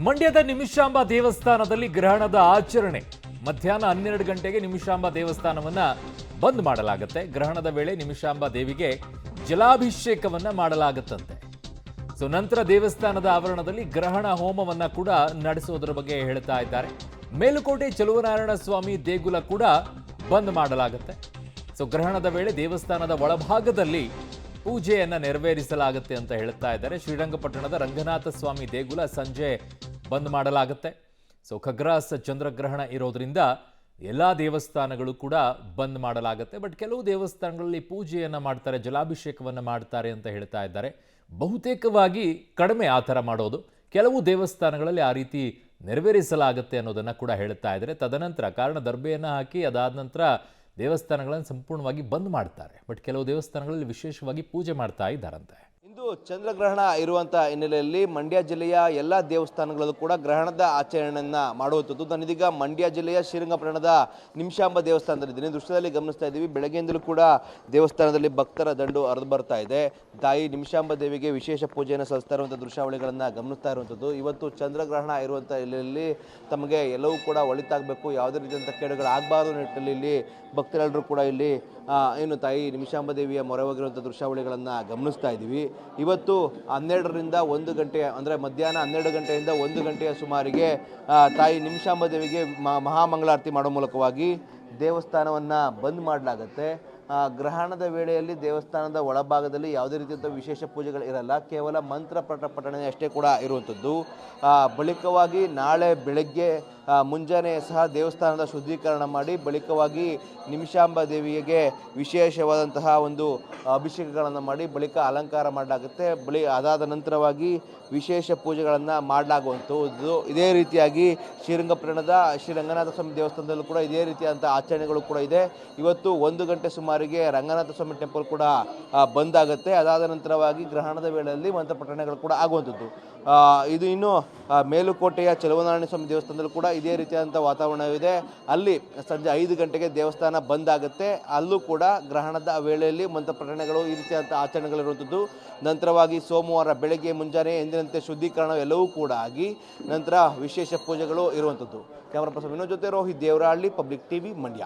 ಮಂಡ್ಯದ ನಿಮಿಷಾಂಬ ದೇವಸ್ಥಾನದಲ್ಲಿ ಗ್ರಹಣದ ಆಚರಣೆ ಮಧ್ಯಾಹ್ನ 12 ಗಂಟೆಗೆ ನಿಮಿಷಾಂಬ ದೇವಸ್ಥಾನವನ್ನ ಬಂದ್ ಮಾಡಲಾಗುತ್ತೆ. ಗ್ರಹಣದ ವೇಳೆ ನಿಮಿಷಾಂಬ ದೇವಿಗೆ ಜಲಾಭಿಷೇಕವನ್ನ ಮಾಡಲಾಗುತ್ತಂತೆ. ನಂತರ ದೇವಸ್ಥಾನದ ಆವರಣದಲ್ಲಿ ಗ್ರಹಣ ಹೋಮವನ್ನ ಕೂಡ ನಡೆಸುವುದರ ಬಗ್ಗೆ ಹೇಳ್ತಾ ಇದ್ದಾರೆ. ಮೇಲುಕೋಟೆ ಚಲುವನಾರಾಯಣ ಸ್ವಾಮಿ ದೇಗುಲ ಕೂಡ ಬಂದ್ ಮಾಡಲಾಗುತ್ತೆ. ಗ್ರಹಣದ ವೇಳೆ ದೇವಸ್ಥಾನದ ಒಳಭಾಗದಲ್ಲಿ ಪೂಜೆಯನ್ನ ನೆರವೇರಿಸಲಾಗುತ್ತೆ ಅಂತ ಹೇಳ್ತಾ ಇದ್ದಾರೆ. ಶ್ರೀರಂಗಪಟ್ಟಣದ ರಂಗನಾಥ ಸ್ವಾಮಿ ದೇಗುಲ ಸಂಜೆ ಬಂದ್ ಮಾಡಲಾಗುತ್ತೆ. ಖಗ್ರಾಸ್ ಚಂದ್ರಗ್ರಹಣ ಇರೋದ್ರಿಂದ ಎಲ್ಲ ದೇವಸ್ಥಾನಗಳು ಕೂಡ ಬಂದ್ ಮಾಡಲಾಗುತ್ತೆ. ಬಟ್ ಕೆಲವು ದೇವಸ್ಥಾನಗಳಲ್ಲಿ ಪೂಜೆಯನ್ನ ಮಾಡ್ತಾರೆ, ಜಲಾಭಿಷೇಕವನ್ನ ಮಾಡ್ತಾರೆ ಅಂತ ಹೇಳ್ತಾ ಇದ್ದಾರೆ. ಬಹುತೇಕವಾಗಿ ಕಡಿಮೆ ಆ ಥರ ಮಾಡೋದು, ಕೆಲವು ದೇವಸ್ಥಾನಗಳಲ್ಲಿ ಆ ರೀತಿ ನೆರವೇರಿಸಲಾಗುತ್ತೆ ಅನ್ನೋದನ್ನ ಕೂಡ ಹೇಳ್ತಾ ಇದ್ದಾರೆ. ತದನಂತರ ಕಾರಣ ದರ್ಬೆಯನ್ನು ಹಾಕಿ ಅದಾದ ನಂತರ ದೇವಸ್ಥಾನಗಳನ್ನು ಸಂಪೂರ್ಣವಾಗಿ ಬಂದ್ ಮಾಡ್ತಾರೆ. ಬಟ್ ಕೆಲವು ದೇವಸ್ಥಾನಗಳಲ್ಲಿ ವಿಶೇಷವಾಗಿ ಪೂಜೆ ಮಾಡ್ತಾ ಇದ್ದಾರಂತೆ. ಇಂದು ಚಂದ್ರಗ್ರಹಣ ಇರುವಂಥ ಹಿನ್ನೆಲೆಯಲ್ಲಿ ಮಂಡ್ಯ ಜಿಲ್ಲೆಯ ಎಲ್ಲ ದೇವಸ್ಥಾನಗಳಲ್ಲೂ ಕೂಡ ಗ್ರಹಣದ ಆಚರಣೆಯನ್ನು ಮಾಡುವಂಥದ್ದು. ನಾನಿದೀಗ ಮಂಡ್ಯ ಜಿಲ್ಲೆಯ ಶ್ರೀರಂಗಪಟ್ಟಣದ ನಿಮಿಷಾಂಬ ದೇವಸ್ಥಾನದಲ್ಲಿದ್ದೀನಿ. ದೃಶ್ಯದಲ್ಲಿ ಗಮನಿಸ್ತಾ ಇದ್ದೀವಿ, ಬೆಳಗ್ಗೆಯಿಂದಲೂ ಕೂಡ ದೇವಸ್ಥಾನದಲ್ಲಿ ಭಕ್ತರ ದಂಡು ಹರಿದು ಬರ್ತಾ ಇದೆ. ತಾಯಿ ನಿಮಿಷಾಂಬ ದೇವಿಗೆ ವಿಶೇಷ ಪೂಜೆಯನ್ನು ಸಲ್ಲಿಸ್ತಾ ಇರುವಂಥ ದೃಶ್ಯಾವಳಿಗಳನ್ನು ಗಮನಿಸ್ತಾ ಇರುವಂಥದ್ದು. ಇವತ್ತು ಚಂದ್ರಗ್ರಹಣ ಇರುವಂಥ ಹಿನ್ನೆಲೆಯಲ್ಲಿ ತಮಗೆ ಎಲ್ಲವೂ ಕೂಡ ಒಳಿತಾಗಬೇಕು, ಯಾವುದೇ ರೀತಿಯಂಥ ಕೇಡುಗಳಾಗಬಾರ್ದು ನಿಟ್ಟಿನಲ್ಲಿ ಇಲ್ಲಿ ಭಕ್ತರೆಲ್ಲರೂ ಕೂಡ ಇಲ್ಲಿ ಏನು ತಾಯಿ ನಿಮಿಷಾಂಬ ದೇವಿಯ ಮೊರೆ ಹೋಗಿರುವಂಥ ದೃಶ್ಯಾವಳಿಗಳನ್ನು ಗಮನಿಸ್ತಾ ಇದ್ದೀವಿ. ಇವತ್ತು 12ರಿಂದ 1 ಗಂಟೆ ಅಂದರೆ ಮಧ್ಯಾಹ್ನ 12 ಗಂಟೆಯಿಂದ 1 ಗಂಟೆಯ ಸುಮಾರಿಗೆ ತಾಯಿ ನಿಮಿಷಾಂಬ ದೇವಿಗೆ ಮಹಾಮಂಗಳಾರತಿ ಮಾಡೋ ಮೂಲಕವಾಗಿ ದೇವಸ್ಥಾನವನ್ನು ಬಂದ್ ಮಾಡಲಾಗುತ್ತೆ. ಗ್ರಹಣದ ವೇಳೆಯಲ್ಲಿ ದೇವಸ್ಥಾನದ ಒಳಭಾಗದಲ್ಲಿ ಯಾವುದೇ ರೀತಿಯಂಥ ವಿಶೇಷ ಪೂಜೆಗಳು ಇರಲ್ಲ, ಕೇವಲ ಮಂತ್ರ ಪಠಣೆ ಅಷ್ಟೇ ಕೂಡ ಇರುವಂಥದ್ದು. ಬಳಿಕವಾಗಿ ನಾಳೆ ಬೆಳಗ್ಗೆ ಮುಂಜಾನೆ ಸಹ ದೇವಸ್ಥಾನದ ಶುದ್ಧೀಕರಣ ಮಾಡಿ ಬಳಿಕವಾಗಿ ನಿಮಿಷಾಂಬ ದೇವಿಗೆ ವಿಶೇಷವಾದಂತಹ ಒಂದು ಅಭಿಷೇಕಗಳನ್ನು ಮಾಡಿ ಬಳಿಕ ಅಲಂಕಾರ ಮಾಡಲಾಗುತ್ತೆ. ಅದಾದ ನಂತರವಾಗಿ ವಿಶೇಷ ಪೂಜೆಗಳನ್ನು ಮಾಡಲಾಗುವಂಥದ್ದು. ಇದೇ ರೀತಿಯಾಗಿ ಶ್ರೀರಂಗಪಟ್ಟಣದ ಶ್ರೀ ರಂಗನಾಥ ಸ್ವಾಮಿ ದೇವಸ್ಥಾನದಲ್ಲೂ ಕೂಡ ಇದೇ ರೀತಿಯಾದಂಥ ಆಚರಣೆಗಳು ಕೂಡ ಇದೆ. ಇವತ್ತು 1 ಗಂಟೆ ಸುಮಾರಿಗೆ ರಂಗನಾಥ ಸ್ವಾಮಿ ಟೆಂಪಲ್ ಕೂಡ ಬಂದ್ ಆಗುತ್ತೆ. ಅದಾದ ನಂತರವಾಗಿ ಗ್ರಹಣದ ವೇಳೆಯಲ್ಲಿ ಮಂತ್ರ ಪಠಣೆಗಳು ಕೂಡ ಆಗುವಂಥದ್ದು. ಇದು ಇನ್ನು ಮೇಲುಕೋಟೆಯ ಚಲುವನಾರಾಯಣ ಸ್ವಾಮಿ ದೇವಸ್ಥಾನದಲ್ಲೂ ಕೂಡ ಇದೇ ರೀತಿಯಾದಂಥ ವಾತಾವರಣವಿದೆ. ಅಲ್ಲಿ ಸಂಜೆ 5 ಗಂಟೆಗೆ ದೇವಸ್ಥಾನ ಬಂದ್ ಆಗುತ್ತೆ. ಅಲ್ಲೂ ಕೂಡ ಗ್ರಹಣದ ವೇಳೆಯಲ್ಲಿ ಮಂತ್ರ ಪಠಣೆಗಳು ಈ ರೀತಿಯಾದಂಥ ಆಚರಣೆಗಳಿರುವಂಥದ್ದು. ನಂತರವಾಗಿ ಸೋಮವಾರ ಬೆಳಗ್ಗೆ ಮುಂಜಾನೆ ಎಂದಿನಂತೆ ಶುದ್ಧೀಕರಣ ಎಲ್ಲವೂ ಕೂಡ ಆಗಿ ನಂತರ ವಿಶೇಷ ಪೂಜೆಗಳು ಇರುವಂಥದ್ದು. ಕ್ಯಾಮರಾ ಪರ್ಸನ್ ವಿನೋದ್ ಜೊತೆ ರೋಹಿತ್ ದೇವರಹಳ್ಳಿ, ಪಬ್ಲಿಕ್ ಟಿವಿ, ಮಂಡ್ಯ.